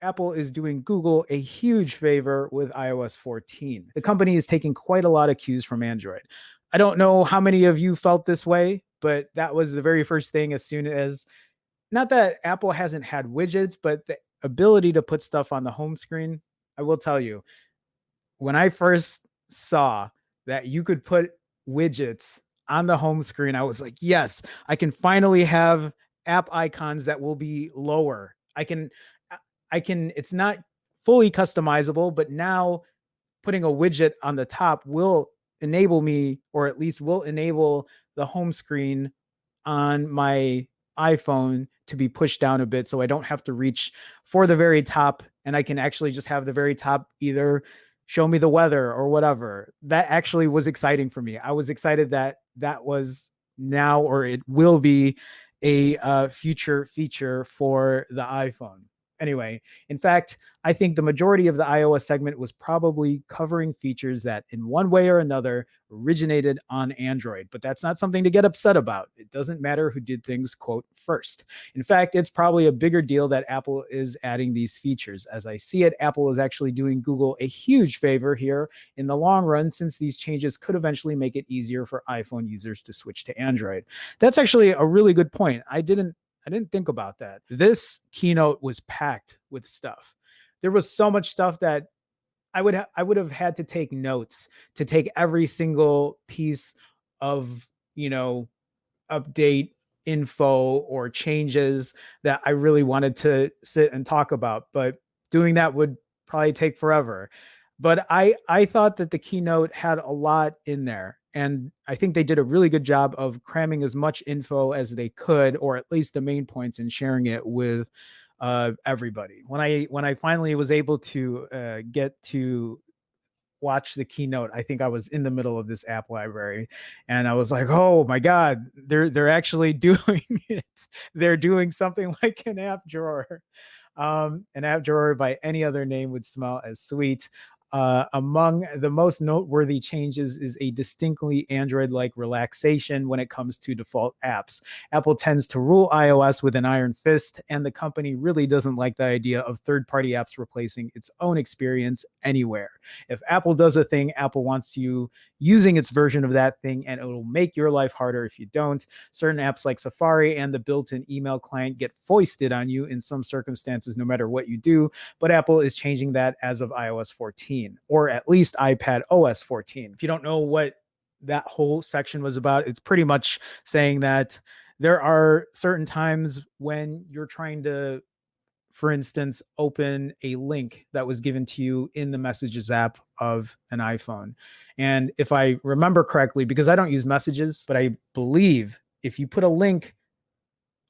Apple is doing Google a huge favor with iOS 14. The company is taking quite a lot of cues from Android. I don't know how many of you felt this way, but that was the very first thing as soon as, not that Apple hasn't had widgets, but the ability to put stuff on the home screen. I will tell you, when I first saw that you could put widgets on the home screen, I was like, yes, I can finally have app icons that will be lower. It's not fully customizable, but now putting a widget on the top will enable me, or at least will enable the home screen on my iPhone to be pushed down a bit so I don't have to reach for the very top, and I can actually just have the very top either show me the weather or whatever. That actually was exciting for me. I was excited that that was now, or it will be, a future feature for the iPhone. Anyway, in fact, I think the majority of the iOS segment was probably covering features that, in one way or another, originated on Android. But that's not something to get upset about. It doesn't matter who did things, quote, first. In fact, it's probably a bigger deal that Apple is adding these features. As I see it, Apple is actually doing Google a huge favor here in the long run, since these changes could eventually make it easier for iPhone users to switch to Android. That's actually a really good point. I didn't think about that. This keynote was packed with stuff. There was so much stuff that I would have had to take notes to take every single piece of, update info or changes that I really wanted to sit and talk about. But doing that would probably take forever. But I thought that the keynote had a lot in there. And I think they did a really good job of cramming as much info as they could, or at least the main points, and sharing it with everybody. When I finally was able to get to watch the keynote, I think I was in the middle of this app library, and I was like, "Oh my god, they're actually doing it. They're doing something like an app drawer." An app drawer by any other name would smell as sweet. Among the most noteworthy changes is a distinctly Android like relaxation when it comes to default apps. Apple tends to rule iOS with an iron fist, and the company really doesn't like the idea of third party apps replacing its own experience anywhere. If Apple does a thing, Apple wants you using its version of that thing, and it will make your life harder if you don't. Certain apps like Safari and the built in email client get foisted on you in some circumstances, no matter what you do. But Apple is changing that as of iOS 14, or at least iPad OS 14. If you don't know what that whole section was about, it's pretty much saying that there are certain times when you're trying to, for instance, open a link that was given to you in the Messages app of an iPhone. And if I remember correctly, because I don't use Messages, but I believe if you put a link,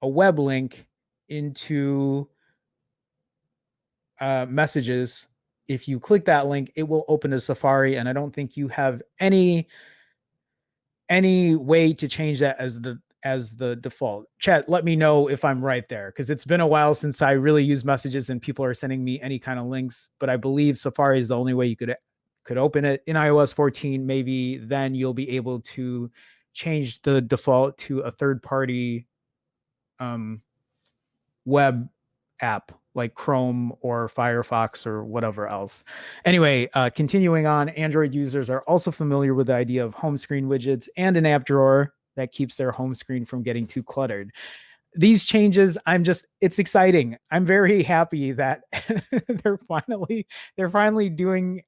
a web link, into Messages, if you click that link, it will open a Safari, and I don't think you have any way to change that as the default. Chat, let me know if I'm right there, because it's been a while since I really used Messages and people are sending me any kind of links. But I believe Safari is the only way you could open it in iOS 14. Maybe then you'll be able to change the default to a third party web app like Chrome or Firefox or whatever else. Anyway, continuing on, Android users are also familiar with the idea of home screen widgets and an app drawer that keeps their home screen from getting too cluttered. These changes, it's exciting. I'm very happy that they're finally doing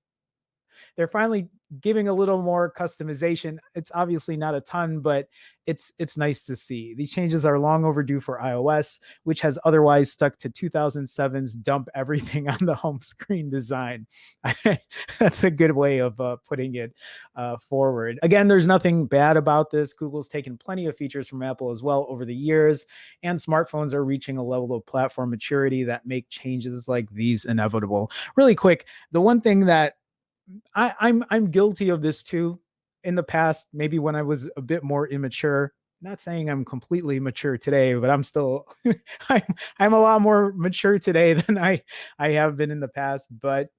they're finally giving a little more customization. It's obviously not a ton, but it's nice to see. These changes are long overdue for iOS, which has otherwise stuck to 2007's dump everything on the home screen design. That's a good way of putting it forward. Again, there's nothing bad about this. Google's taken plenty of features from Apple as well over the years, and smartphones are reaching a level of platform maturity that make changes like these inevitable. Really quick, the one thing that I'm guilty of this too in the past, maybe when I was a bit more immature. Not saying I'm completely mature today, but I'm still I'm I'm a lot more mature today than I have been in the past. But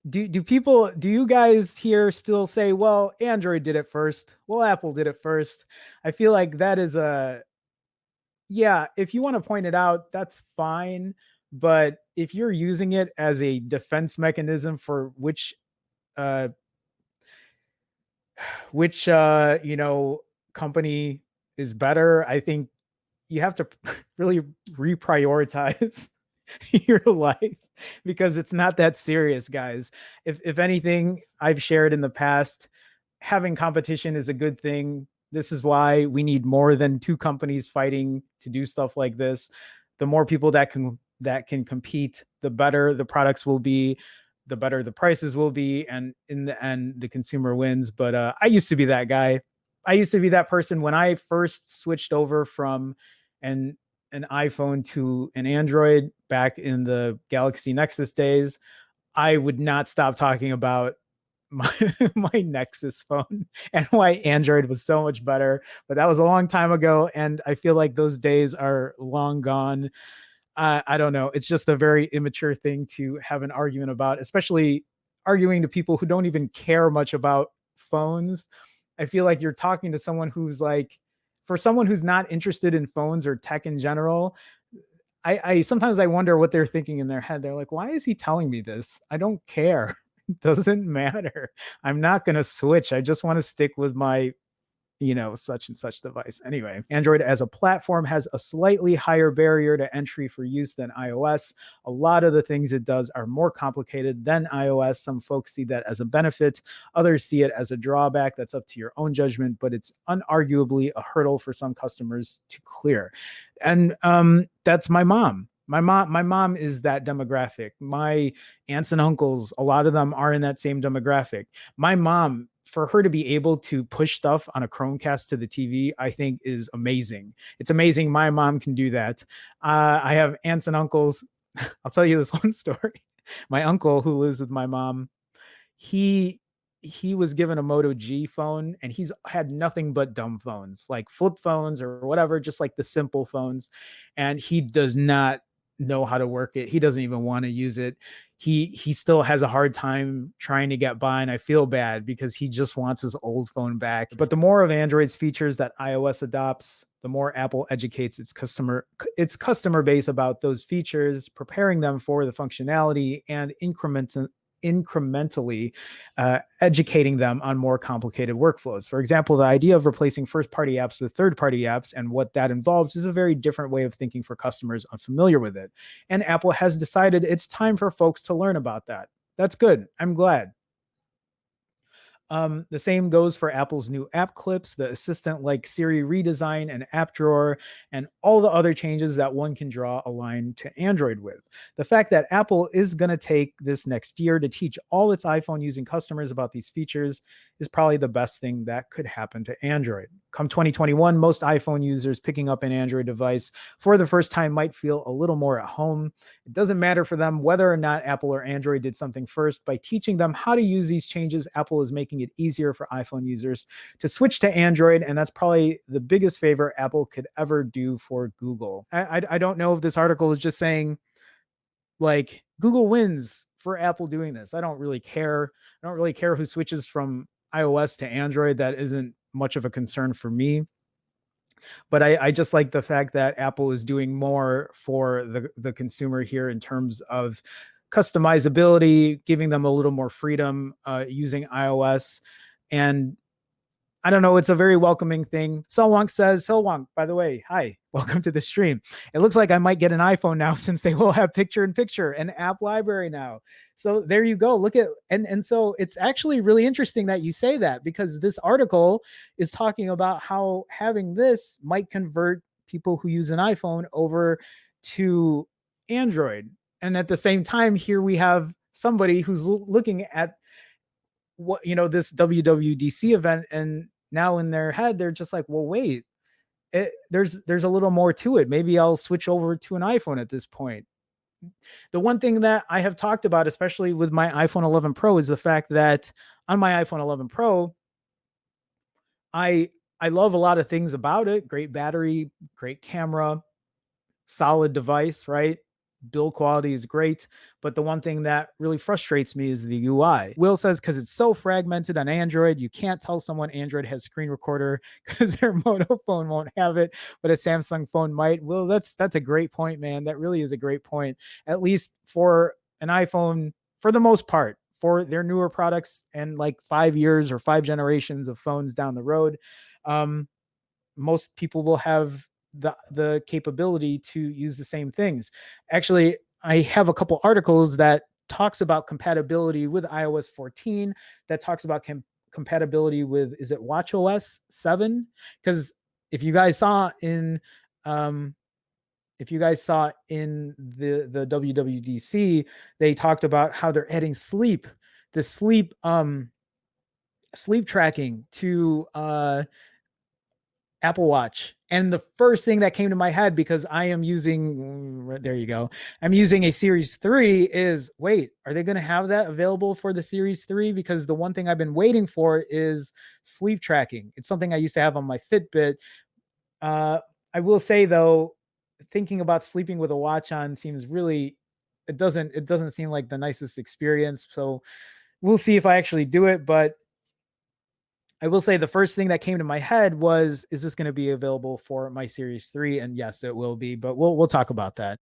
do you guys here still say, well, Android did it first? Well, Apple did it first. I feel like that is a, yeah, if you want to point it out, that's fine. But if you're using it as a defense mechanism for uh which company is better, I think you have to really reprioritize your life because it's not that serious, guys. If anything, I've shared in the past, having competition is a good thing. This is why we need more than two companies fighting to do stuff like this. The more people that can compete, the better the products will be, the better the prices will be, and in the end, the consumer wins. But I used to be that guy. I used to be that person when I first switched over from an an iPhone to an Android back in the Galaxy Nexus days. I would not stop talking about my my Nexus phone and why Android was so much better. But that was a long time ago, and I feel like those days are long gone. I don't know. It's just a very immature thing to have an argument about, especially arguing to people who don't even care much about phones. I feel like you're talking to someone who's like, for someone who's not interested in phones or tech in general, I sometimes I wonder what they're thinking in their head. They're like, why is he telling me this? I don't care. It doesn't matter. I'm not going to switch. I just want to stick with my such and such device. Anyway, Android as a platform has a slightly higher barrier to entry for use than iOS. A lot of the things it does are more complicated than iOS. Some folks see that as a benefit, others see it as a drawback. That's up to your own judgment, but it's unarguably a hurdle for some customers to clear. And that's my mom. My mom is that demographic. My aunts and uncles, a lot of them are in that same demographic. My mom, for her to be able to push stuff on a Chromecast to the TV, I think is amazing. It's amazing my mom can do that. I have aunts and uncles. I'll tell you this one story. My uncle, who lives with my mom, he he was given a Moto G phone, and he's had nothing but dumb phones, like flip phones or whatever, just like the simple phones. And he does not know how to work it. He doesn't even want to use it. He still has a hard time trying to get by, and I feel bad because he just wants his old phone back. But the more of Android's features that iOS adopts, the more Apple educates its customer base about those features, preparing them for the functionality and incrementally educating them on more complicated workflows. For example, the idea of replacing first party apps with third party apps and what that involves is a very different way of thinking for customers unfamiliar with it. And Apple has decided it's time for folks to learn about that. That's good. I'm glad. The same goes for Apple's new app clips, the assistant like Siri redesign and app drawer, and all the other changes that one can draw a line to Android with. The fact that Apple is going to take this next year to teach all its iPhone using customers about these features is probably the best thing that could happen to Android. Come 2021, most iPhone users picking up an Android device for the first time might feel a little more at home. It doesn't matter for them whether or not Apple or Android did something first. By teaching them how to use these changes, Apple is making it easier for iPhone users to switch to Android. And that's probably the biggest favor Apple could ever do for Google. I don't know if this article is just saying, like, Google wins for Apple doing this. I don't really care. I don't really care who switches from iOS to Android. That isn't much of a concern for me. But I just like the fact that Apple is doing more for the consumer here in terms of customizability, giving them a little more freedom using iOS. And I don't know. It's a very welcoming thing. Selwonk says, Selwonk, by the way, hi, welcome to the stream. It looks like I might get an iPhone now since they will have picture in picture and app library now. So there you go. Look at, and so it's actually really interesting that you say that, because this article is talking about how having this might convert people who use an iPhone over to Android. And at the same time, here we have somebody who's looking at what this WWDC event, and now in their head they're just like, well, wait, there's a little more to it. Maybe I'll switch over to an iPhone at this point. The one thing that I have talked about, especially with my iPhone 11 Pro, is the fact that on my iPhone 11 Pro, I I love a lot of things about it. Great battery, great camera, solid device, right? Build quality is great, but the one thing that really frustrates me is the UI. Will says because it's so fragmented on Android, you can't tell someone Android has screen recorder because their Moto phone won't have it, but a Samsung phone might. Well, that's a great point, man. That really is a great point. At least for an iPhone, for the most part, for their newer products and like 5 years or 5 generations of phones down the road, um, most people will have the capability to use the same things. Actually, I have a couple articles that talks about compatibility with iOS 14, that talks about compatibility with, is it watch OS 7? Because if you guys saw in um if you guys saw in the WWDC, they talked about how they're adding the sleep tracking to Apple Watch. And the first thing that came to my head, because I am using, there you go, I'm using a Series 3, is wait, are they going to have that available for the Series 3? Because the one thing I've been waiting for is sleep tracking. It's something I used to have on my Fitbit. Uh, I will say though, thinking about sleeping with a watch on seems really, it doesn't seem like the nicest experience. So we'll see if I actually do it. But I will say the first thing that came to my head was, is this going to be available for my Series 3? And yes, it will be, but we'll talk about that.